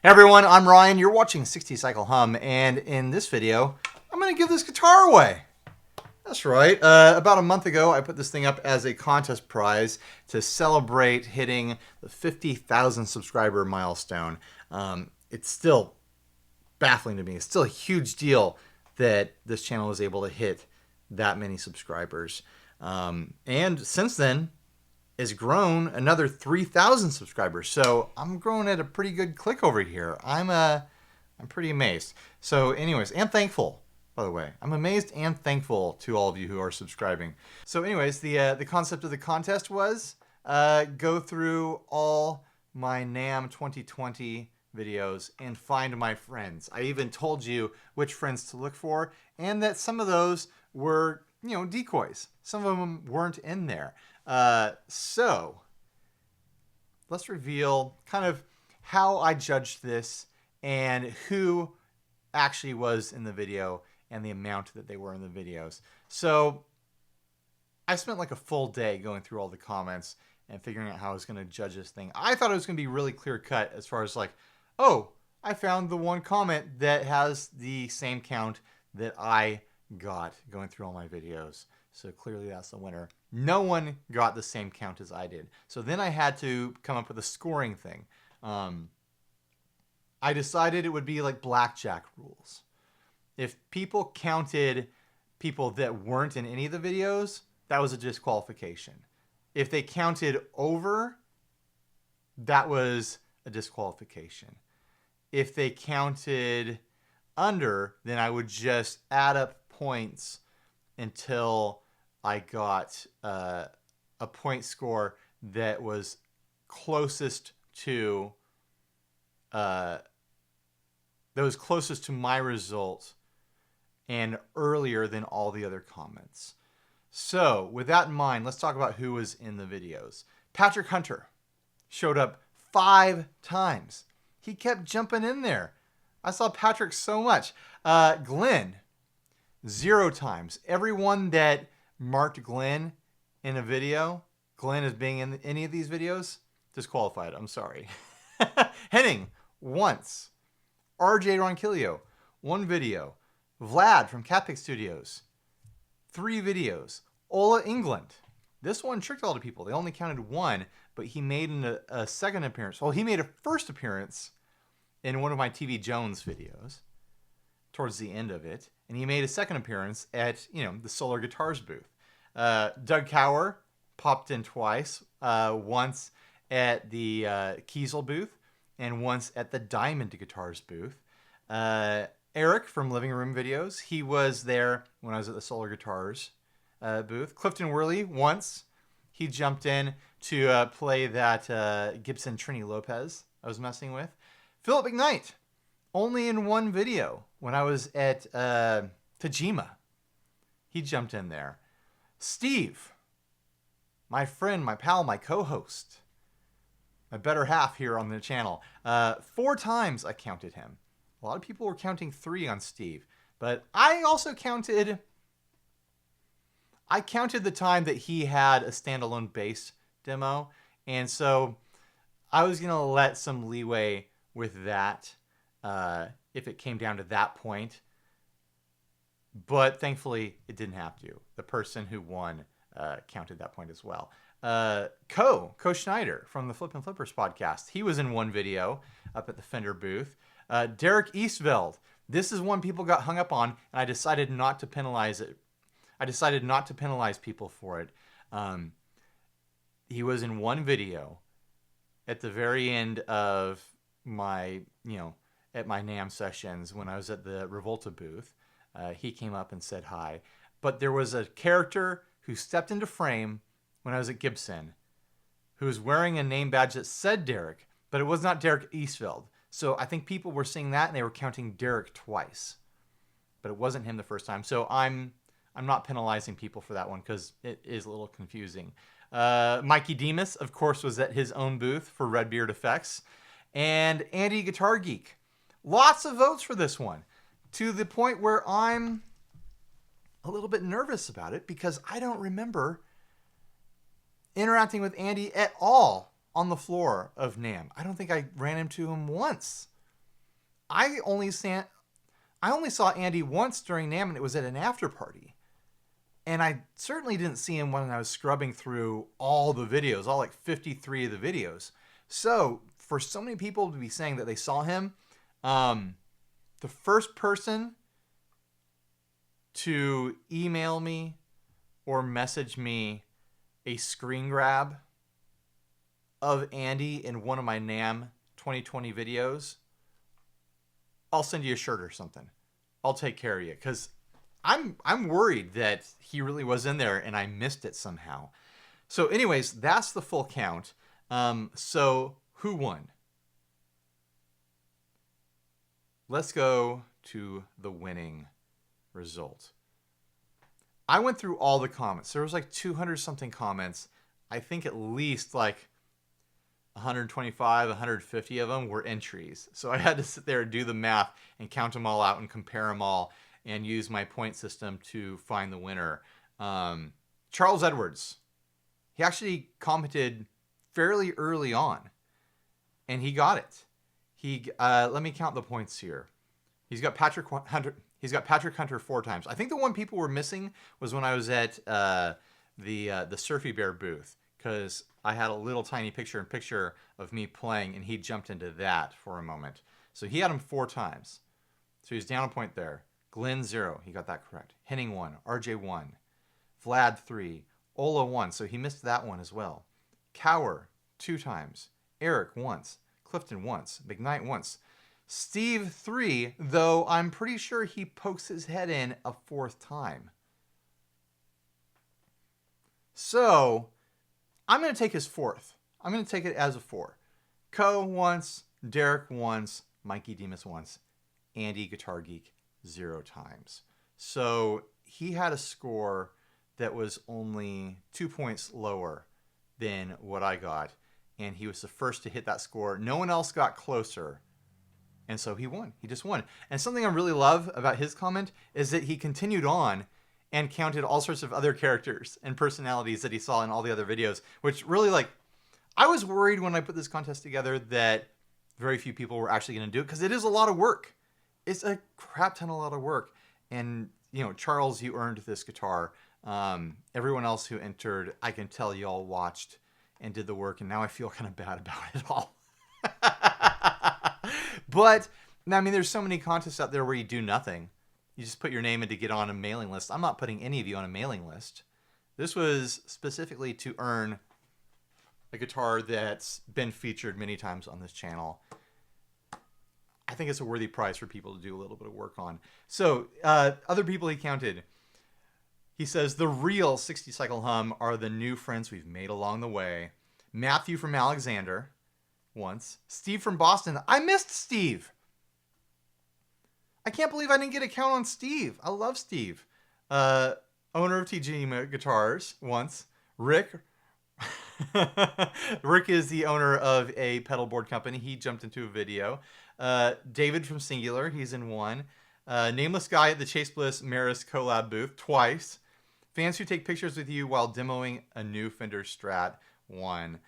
Hey everyone, I'm Ryan. You're watching 60 Cycle Hum, and in this video, I'm going to give this guitar away. That's right. About a month ago, I put this thing up as a contest prize to celebrate hitting the 50,000 subscriber milestone. It's still baffling to me. It's still a huge deal that this channel is able to hit that many subscribers. And since then, has grown another 3,000 subscribers. So I'm growing at a pretty good click over here. I'm pretty amazed. So anyways, and thankful, by the way. I'm amazed and thankful to all of you who are subscribing. So anyways, the concept of the contest was go through all my NAMM 2020 videos and find my friends. I even told you which friends to look for, and that some of those were, decoys. Some of them weren't in there. So let's reveal kind of how I judged this and who actually was in the video and the amount that they were in the videos. So I spent like a full day going through all the comments and figuring out how I was going to judge this thing. I thought it was going to be really clear cut as far as like, oh, I found the one comment that has the same count that I got going through all my videos. So clearly that's the winner. No one got the same count as I did. So then I had to come up with a scoring thing. I decided it would be like blackjack rules. If people counted people that weren't in any of the videos, that was a disqualification. If they counted over, that was a disqualification. If they counted under, then I would just add up points until I got a point score that was closest to my result and earlier than all the other comments. So with that in mind, let's talk about who was in the videos. Patrick Hunter showed up 5 times. He kept jumping in there. I saw Patrick so much. Glenn, 0 times. Everyone that marked Glenn in a video, Glenn as being in any of these videos, disqualified. I'm sorry. Henning, once. RJ Ronquillo, 1 video. Vlad from Catpic Studios, 3 videos. Ola England. This one tricked a lot of people. They only counted 1, but he made a second appearance. Well, he made a first appearance in one of my TV Jones videos towards the end of it. And he made a second appearance at, the Solar Guitars booth. Doug Cower popped in twice, once at the Kiesel booth and once at the Diamond Guitars booth. Eric from Living Room Videos, he was there when I was at the Solar Guitars booth. Clifton Worley, once. He jumped in to play that Gibson Trini Lopez I was messing with. Philip McKnight, only in 1 video when I was at Tajima. He jumped in there. Steve, my friend, my pal, my co-host, my better half here on the channel. 4 times I counted him. A lot of people were counting 3 on Steve, but I also counted the time that he had a standalone bass demo, and so I was going to let some leeway with that if it came down to that point. But thankfully, it didn't have to. The person who won counted that point as well. Co Schneider from the Flip and Flippers podcast. He was in 1 video up at the Fender booth. Derek Eastveld. This is one people got hung up on, and I decided not to penalize it. I decided not to penalize people for it. He was in 1 video at the very end of my, at my NAMM sessions when I was at the Revolta booth. He came up and said hi. But there was a character who stepped into frame when I was at Gibson who was wearing a name badge that said Derek, but it was not Derek Eastveld. So I think people were seeing that and they were counting Derek twice. But it wasn't him the first time. So I'm not penalizing people for that one because it is a little confusing. Mikey Demas, of course, was at his own booth for Redbeard Effects. And Andy Guitar Geek. Lots of votes for this one, to the point where I'm a little bit nervous about it because I don't remember interacting with Andy at all on the floor of NAMM. I don't think I ran into him once I only saw Andy once during NAMM, and it was at an after party. And I certainly didn't see him when I was scrubbing through all the videos, all like 53 of the videos. So for so many people to be saying that they saw him, the first person to email me or message me a screen grab of Andy in one of my NAMM 2020 videos, I'll send you a shirt or something. I'll take care of you, because I'm worried that he really was in there and I missed it somehow. So anyways, that's the full count. So who won? Let's go to the winning result. I went through all the comments. There was like 200 something comments. I think at least like 125, 150 of them were entries. So I had to sit there and do the math and count them all out and compare them all and use my point system to find the winner. Charles Edwards, he actually commented fairly early on, and he got it. Let me count the points here. He's got Patrick Hunter 4 times. I think the one people were missing was when I was at the Surfy Bear booth, because I had a little tiny picture of me playing, and he jumped into that for a moment. So he had him 4 times. So he's down a point there. Glenn 0, he got that correct. Henning 1, RJ 1, Vlad 3, Ola 1, so he missed that one as well. Cower 2 times, Eric once, Clifton once, McKnight once. Steve 3, though I'm pretty sure he pokes his head in a 4th time. So I'm going to take his 4th. I'm going to take it as a 4. Co once, Derek once, Mikey Demas once, Andy Guitar Geek 0 times. So he had a score that was only 2 points lower than what I got, and he was the first to hit that score. No one else got closer, and so he won. He just won. And something I really love about his comment is that he continued on and counted all sorts of other characters and personalities that he saw in all the other videos, which really, like, I was worried when I put this contest together that very few people were actually going to do it, because it is a lot of work. It's a crap ton, a lot of work. And, you know, Charles, you earned this guitar. Everyone else who entered, I can tell you all watched and did the work, and now I feel kind of bad about it all. But, I mean, there's so many contests out there where you do nothing. You just put your name in to get on a mailing list. I'm not putting any of you on a mailing list. This was specifically to earn a guitar that's been featured many times on this channel. I think it's a worthy prize for people to do a little bit of work on. So, other people he counted. He says, the real 60 Cycle Hum are the new friends we've made along the way. Matthew from Alexander, once. Steve from Boston. I missed Steve. I can't believe I didn't get a count on Steve. I love Steve. Owner of TG Guitars, once. Rick. Rick is the owner of a pedal board company. He jumped into a video. David from Singular, he's in 1. Nameless Guy at the Chase Bliss Maris collab booth, twice. Fans who take pictures with you while demoing a new Fender Strat, 1.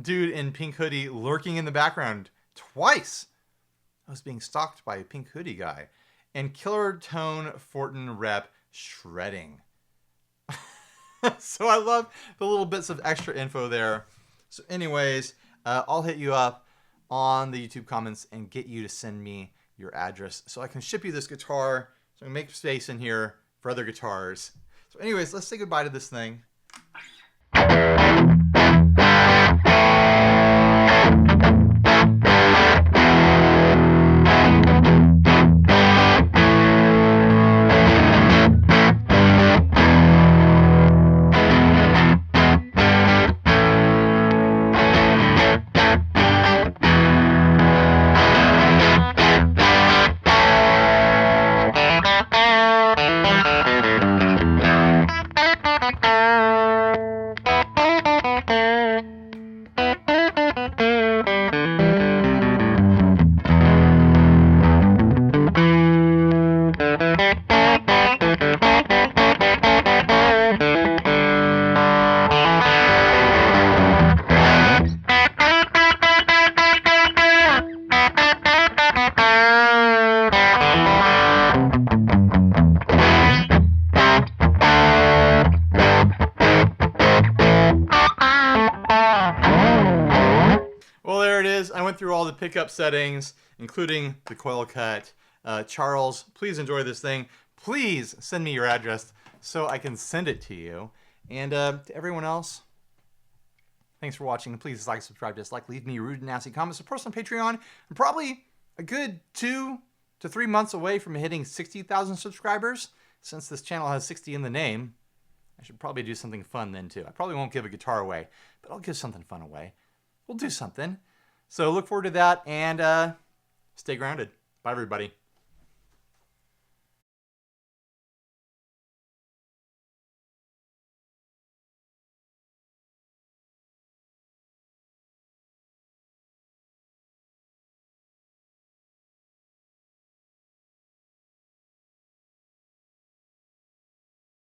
Dude in pink hoodie lurking in the background, twice. I was being stalked by a pink hoodie guy. And Killer Tone Fortin rep shredding. So I love the little bits of extra info there. So anyways, I'll hit you up on the YouTube comments and get you to send me your address so I can ship you this guitar. So I can make space in here for other guitars. So anyways, let's say goodbye to this thing. pickup settings, including the coil cut. Charles, please enjoy this thing. Please send me your address so I can send it to you. And to everyone else, thanks for watching. Please like, subscribe, dislike, leave me rude and nasty comments. Of course, on Patreon, I'm probably a good 2 to 3 months away from hitting 60,000 subscribers. Since this channel has 60 in the name, I should probably do something fun then too. I probably won't give a guitar away, but I'll give something fun away. We'll do something. So look forward to that, and stay grounded. Bye, everybody.